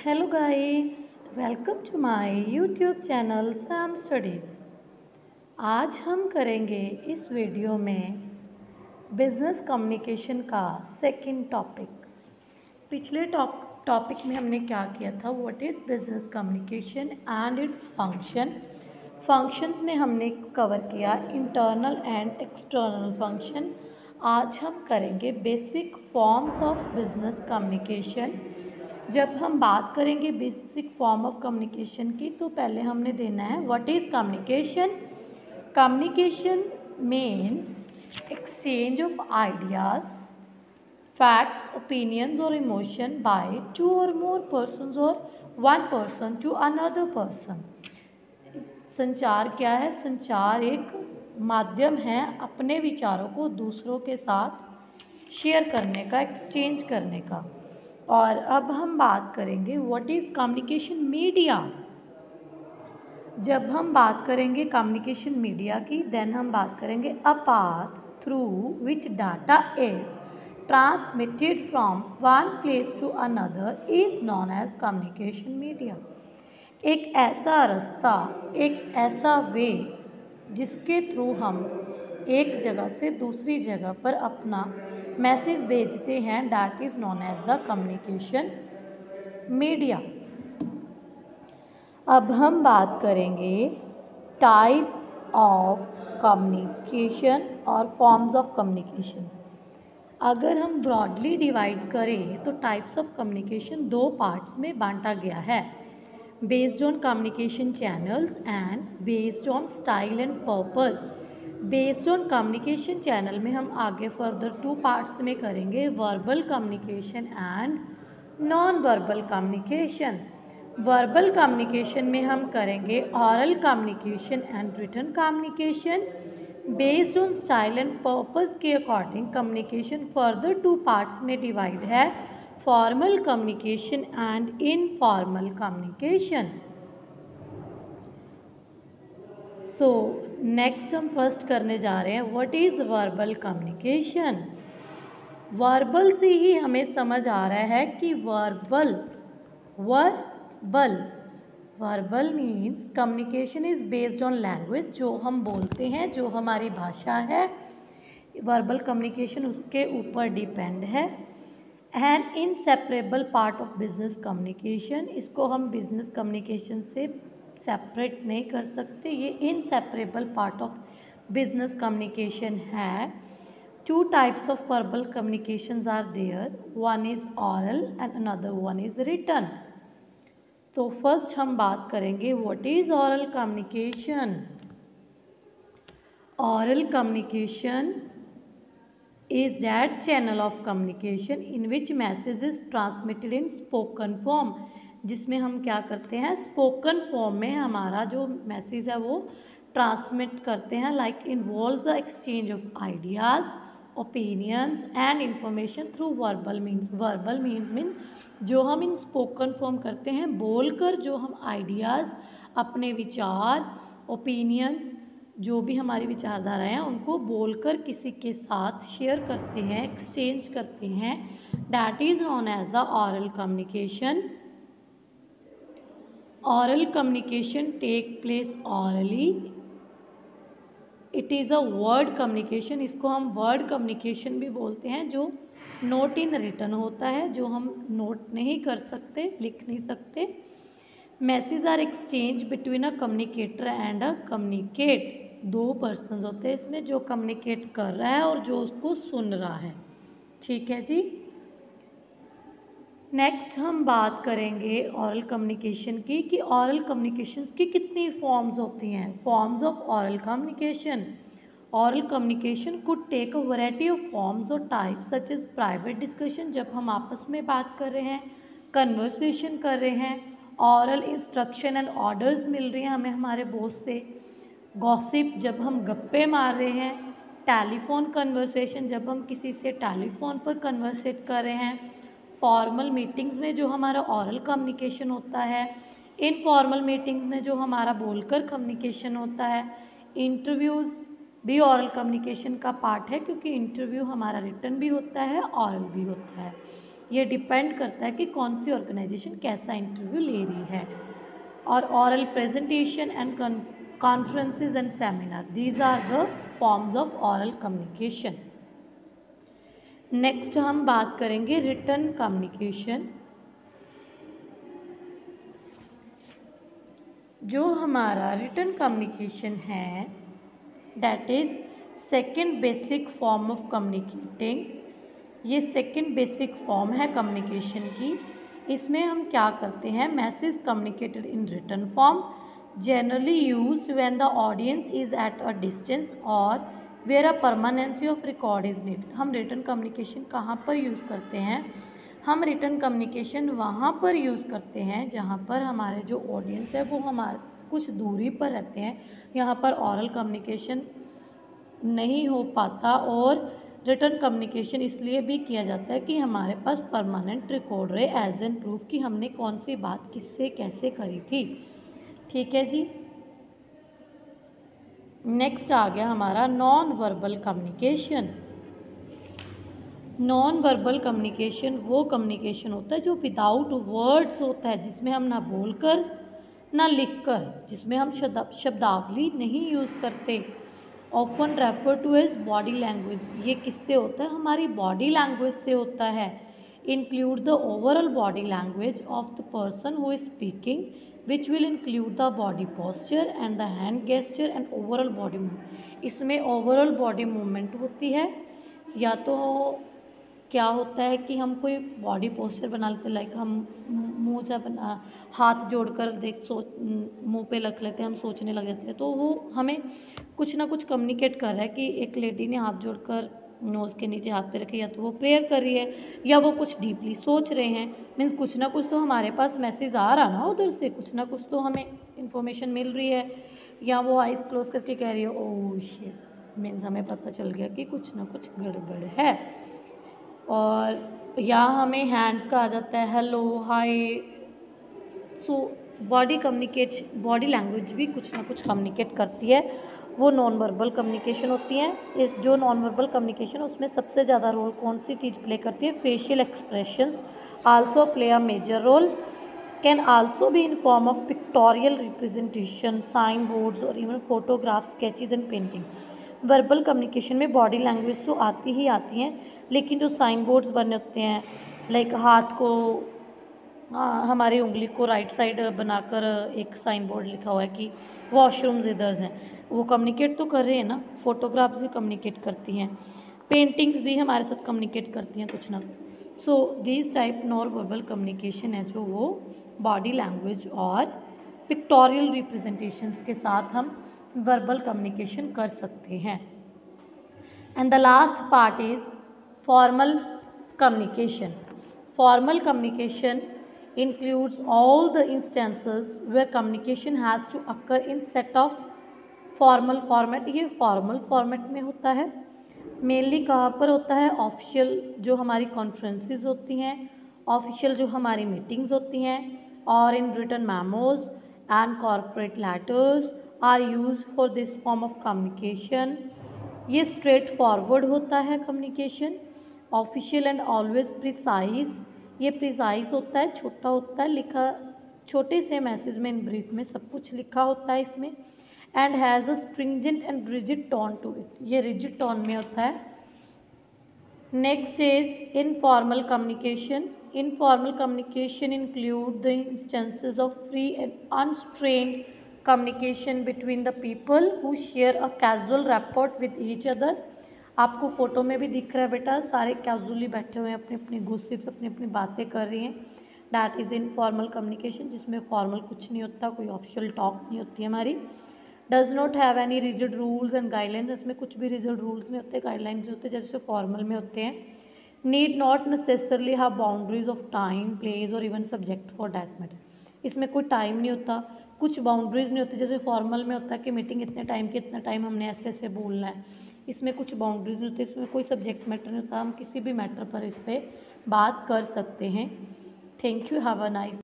Hello guys, welcome to my YouTube channel Sam Studies. आज हम करेंगे इस वीडियो में बिजनेस कम्युनिकेशन का सेकंड टॉपिक। पिछले टॉपिक में हमने क्या किया था, what is business communication and its functions में हमने कवर किया इंटरनल एंड एक्सटर्नल फंक्शन। आज हम करेंगे basic forms of business communication. जब हम बात करेंगे बेसिक फॉर्म ऑफ कम्युनिकेशन की, तो पहले हमने देना है what is communication. Communication means exchange of ideas, facts, opinions और इमोशन बाय टू और मोर पर्सन्स और one person to another person. संचार क्या है? संचार एक माध्यम है अपने विचारों को दूसरों के साथ शेयर करने का, एक्सचेंज करने का। और अब हम बात करेंगे व्हाट इज़ कम्युनिकेशन मीडिया। जब हम बात करेंगे कम्युनिकेशन मीडिया की, देन हम बात करेंगे a path through which data is transmitted from one place to another is known as communication media. एक ऐसा रास्ता, एक ऐसा वे जिसके थ्रू हम एक जगह से दूसरी जगह पर अपना मैसेज भेजते हैं, that is known as the communication media. अब हम बात करेंगे टाइप्स ऑफ कम्युनिकेशन और फॉर्म्स ऑफ कम्युनिकेशन। अगर हम ब्रॉडली डिवाइड करें तो टाइप्स ऑफ कम्युनिकेशन दो पार्ट्स में बांटा गया है, based on communication channels and based on style and purpose. Based on communication channel में हम आगे फर्दर टू पार्ट्स में करेंगे, verbal communication and non verbal communication. Verbal communication में हम करेंगे ऑरल communication and written communication. Based on style and purpose के according communication further to parts में डिवाइड है, formal communication and informal communication. So next हम first करने जा रहे हैं what is verbal communication. Verbal से ही हमें समझ आ रहा है कि verbal means communication is based on language. जो हम बोलते हैं, जो हमारी भाषा है, वर्बल कम्युनिकेशन उसके ऊपर डिपेंड है। N inseparable part of business communication, इसको हम बिजनेस कम्युनिकेशन से सेपरेट नहीं कर सकते, ये inseparable part of business communication है। Two types of verbal communications are there, one is oral and another one is written. तो फर्स्ट हम बात करेंगे what is oral communication. Oral communication is that channel of communication in which message is transmitted in spoken form, जिसमें हम क्या करते हैं, spoken form में हमारा जो मैसेज है वो ट्रांसमिट करते हैं। Like involves the exchange of ideas, opinions and information through verbal means. Verbal means जो हम इन स्पोकन फॉर्म करते हैं, बोलकर जो हम आइडियाज़, अपने विचार, ओपिनियंस, जो भी हमारी विचारधारा हैं उनको बोलकर किसी के साथ शेयर करते हैं, एक्सचेंज करते हैं, that is known as the oral communication. Oral communication take place orally, it is a word communication. इसको हम वर्ड कम्युनिकेशन भी बोलते हैं, जो नोट इन रिटन होता है, जो हम नोट नहीं कर सकते, लिख नहीं सकते। Message are exchange between a communicator and a communicate. दो पर्सन्स होते हैं इसमें, जो कम्युनिकेट कर रहा है और जो उसको सुन रहा है। ठीक है जी। नेक्स्ट हम बात करेंगे ऑरल कम्युनिकेशन की, कि ऑरल कम्युनिकेशंस की कितनी फॉर्म्स होती हैं। Forms of oral communication. Oral communication could take a variety of forms और types such as private discussion, जब हम आपस में बात कर रहे हैं, कन्वर्सेशन कर रहे हैं, ऑरल इंस्ट्रक्शन एंड ऑर्डर्स मिल रही हैं हमें हमारे बॉस से, गॉसिप जब हम गप्पे मार रहे हैं, टेलीफोन कन्वर्सेशन जब हम किसी से टेलीफोन पर कन्वर्सेट कर रहे हैं, फॉर्मल मीटिंग्स में जो हमारा ऑरल कम्युनिकेशन होता है, इनफॉर्मल मीटिंग्स में जो हमारा बोलकर कम्युनिकेशन होता है, इंटरव्यूज़ भी ऑरल कम्युनिकेशन का पार्ट है, क्योंकि इंटरव्यू हमारा रिटन भी होता है, ऑरल भी होता है। ये डिपेंड करता है कि कौन सी ऑर्गेनाइजेशन कैसा इंटरव्यू ले रही है। और oral presentation and conferences and seminar, these are the forms of oral communication। Next हम बात करेंगे रिटन कम्युनिकेशन। जो हमारा रिटन कम्युनिकेशन है that is second basic form of communicating. ये सेकंड बेसिक फॉर्म है कम्युनिकेशन की। इसमें हम क्या करते हैं, message communicated in written form generally used when the audience is at a distance और where a permanency of record is needed. हम रिटन कम्युनिकेशन कहाँ पर यूज़ करते हैं, हम रिटन कम्युनिकेशन वहाँ पर यूज़ करते हैं जहाँ पर हमारे जो ऑडियंस है वो हमारे कुछ दूरी पर रहते हैं। यहाँ पर ऑरल कम्युनिकेशन नहीं हो पाता और रिटन कम्युनिकेशन इसलिए भी किया जाता है कि हमारे पास परमानेंट रिकॉर्ड रहे एज एन प्रूफ कि हमने कौन सी बात किससे कैसे करी थी। ठीक है जी। नेक्स्ट आ गया हमारा non verbal communication. Non verbal communication वो कम्युनिकेशन होता है जो विदाउट वर्ड्स होता है, जिसमें हम ना बोलकर ना लिखकर, जिसमें हम शब्दावली नहीं यूज़ करते। Often refer to as body language. ये किससे होता है, हमारी बॉडी लैंग्वेज से होता है। Include the overall body language of the person who is speaking which will include the body posture and the hand gesture and overall body movement. इसमें overall body movement होती है, या तो क्या होता है कि हम कोई बॉडी पोस्चर बना लेते हैं, लाइक हम मुँह से बना हाथ जोड़कर मुँह पे रख लेते हैं, हम सोचने लग जाते हैं, तो वो हमें कुछ ना कुछ कम्युनिकेट कर रहा है कि एक लेडी ने हाथ जोड़कर नोज़ के नीचे हाथ पे रखे, या तो वो प्रेयर कर रही है या वो कुछ डीपली सोच रहे हैं। मीन्स कुछ ना कुछ तो हमारे पास मैसेज आ रहा ना उधर से, कुछ ना कुछ तो हमें इन्फॉर्मेशन मिल रही है। या वो आइज़ क्लोज करके कह रही है ओह शिट, मीन्स हमें पता चल गया कि कुछ ना कुछ गड़बड़ है। और या हमें हैंड्स का आ जाता है hello hi. So body language भी कुछ ना कुछ कम्युनिकेट करती है, वो नॉन वर्बल कम्युनिकेशन होती है। जो नॉन वर्बल कम्युनिकेशन उसमें सबसे ज़्यादा रोल कौन सी चीज़ प्ले करती है, facial expressions also play a major role, can also be in form of pictorial representation, sign boards और even photographs, sketches and painting. Verbal communication में बॉडी लैंग्वेज तो आती ही आती हैं, लेकिन जो साइन बोर्ड्स बने होते हैं, लाइक हाथ को हमारी उंगली को राइट साइड बनाकर एक साइन बोर्ड लिखा हुआ है कि वॉशरूम्स इधर हैं, वो कम्युनिकेट तो कर रहे हैं ना। फोटोग्राफ्स भी कम्युनिकेट करती हैं, पेंटिंग्स भी हमारे साथ कम्युनिकेट करती हैं कुछ ना। So this type non verbal communication है जो वो बॉडी लैंग्वेज और पिक्टोरियल रिप्रेजेंटेशंस के साथ हम वर्बल कम्युनिकेशन कर सकते हैं। And the last part is formal communication. Formal communication includes all the instances where communication has to occur in set of formal format। ये formal format में होता है। मेनली कहाँ पर होता है, ऑफिशियल जो हमारी कॉन्फ्रेंसेस होती हैं, ऑफिशियल जो हमारी मीटिंग्स होती हैं, और in written memos and corporate letters are use for this form of communication. ये स्ट्रेट फॉरवर्ड होता है communication, official and always precise. ये प्रिसाइज होता है, छोटा होता है, लिखा छोटे से मैसेज में इन ब्रीफ में सब कुछ लिखा होता है इसमें। And has a stringent and rigid tone to it, ये रिजिड टोन में होता है। Next is informal communication. Informal communication include the instances of free and unstrained communication between the people who share a casual rapport with each other. आपको photo में भी दिख रहा है बेटा, सारे कैजुअली बैठे हुए हैं, अपनी अपनी गॉसिप्स अपनी अपनी बातें कर रही हैं। दैट इज़ इनफॉर्मल कम्युनिकेशन, जिसमें फॉर्मल कुछ नहीं होता, कोई ऑफिशियल टॉक नहीं होती हमारी। Does not have any rigid rules and guidelines, इसमें कुछ भी रिजिड रूल्स नहीं होते, गाइडलाइंस होते जैसे फॉर्मल में होते हैं। Need not necessarily have boundaries of time place और even subject for that matter. इसमें कोई टाइम नहीं होता, कुछ बाउंड्रीज नहीं होती, जैसे फॉर्मल में होता है कि मीटिंग इतने टाइम के इतना टाइम हमने ऐसे ऐसे बोलना है। इसमें कुछ बाउंड्रीज नहीं होती, इसमें कोई सब्जेक्ट मैटर नहीं होता, हम किसी भी मैटर पर इस पर बात कर सकते हैं। Thank you, have a nice